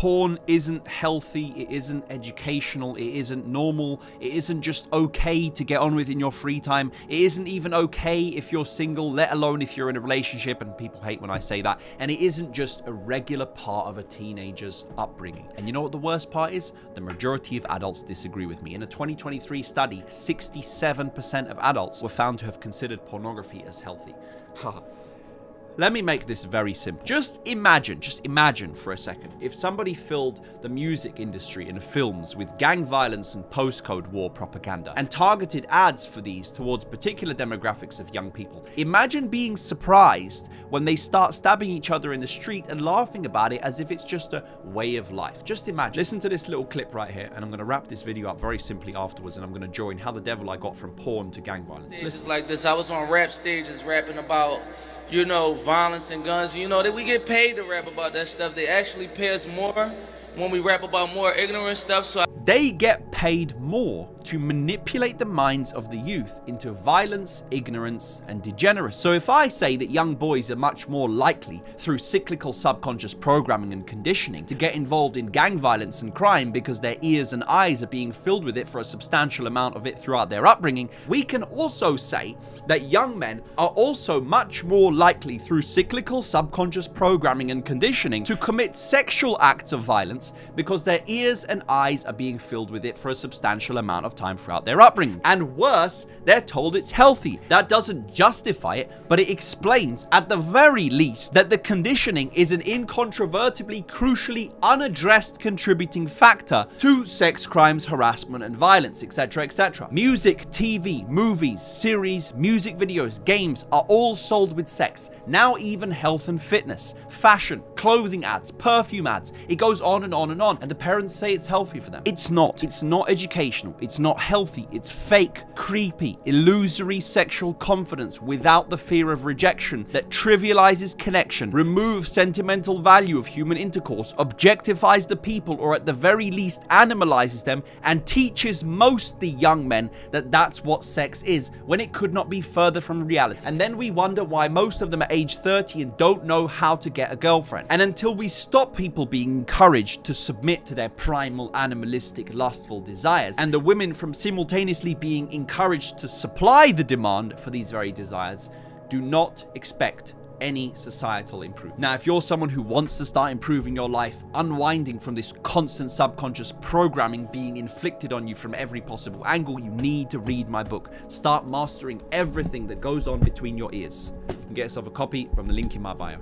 porn isn't healthy, it isn't educational, it isn't normal, it isn't just okay to get on with in your free time, it isn't even okay if you're single, let alone if you're in a relationship, and people hate when I say that, and it isn't just a regular part of a teenager's upbringing. And you know what the worst part is? The majority of adults disagree with me. In a 2023 study, 67% of adults were found to have considered pornography as healthy. Let me make this very simple. Just imagine for a second, if somebody filled the music industry and films with gang violence and postcode war propaganda and targeted ads for these towards particular demographics of young people. Imagine being surprised when they start stabbing each other in the street and laughing about it as if it's just a way of life. Just imagine. Listen to this little clip right here, and I'm going to wrap this video up very simply afterwards, and I'm going to join how the devil I got from porn to gang violence. It's like this. I was on rap stages rapping about, you know, violence and guns. You know that we get paid to rap about that stuff. They actually pay us more when we rap about more ignorant stuff. So they get paid more to manipulate the minds of the youth into violence, ignorance, and degeneracy. So if I say that young boys are much more likely, through cyclical subconscious programming and conditioning, to get involved in gang violence and crime because their ears and eyes are being filled with it for a substantial amount of it throughout their upbringing, we can also say that young men are also much more likely, through cyclical subconscious programming and conditioning, to commit sexual acts of violence because their ears and eyes are being filled with it for a substantial amount of time throughout their upbringing. And worse, they're told it's healthy. That doesn't justify it, but it explains, at the very least, that the conditioning is an incontrovertibly, crucially unaddressed contributing factor to sex crimes, harassment, and violence, etc., etc. Music, TV, movies, series, music videos, games are all sold with sex. Now even health and fitness, fashion, clothing ads, perfume ads. It goes on and on and on. And the parents say it's healthy for them. It's not. It's not educational. It's not healthy. It's fake, creepy, illusory sexual confidence without the fear of rejection that trivializes connection, removes sentimental value of human intercourse, objectifies the people, or at the very least animalizes them, and teaches mostly young men that that's what sex is, when it could not be further from reality. And then we wonder why most of them are age 30 and don't know how to get a girlfriend. And until we stop people being encouraged to submit to their primal, animalistic, lustful desires, and the women from simultaneously being encouraged to supply the demand for these very desires, do not expect any societal improvement. Now, if you're someone who wants to start improving your life, unwinding from this constant subconscious programming being inflicted on you from every possible angle, you need to read my book. Start mastering everything that goes on between your ears. You can get yourself a copy from the link in my bio.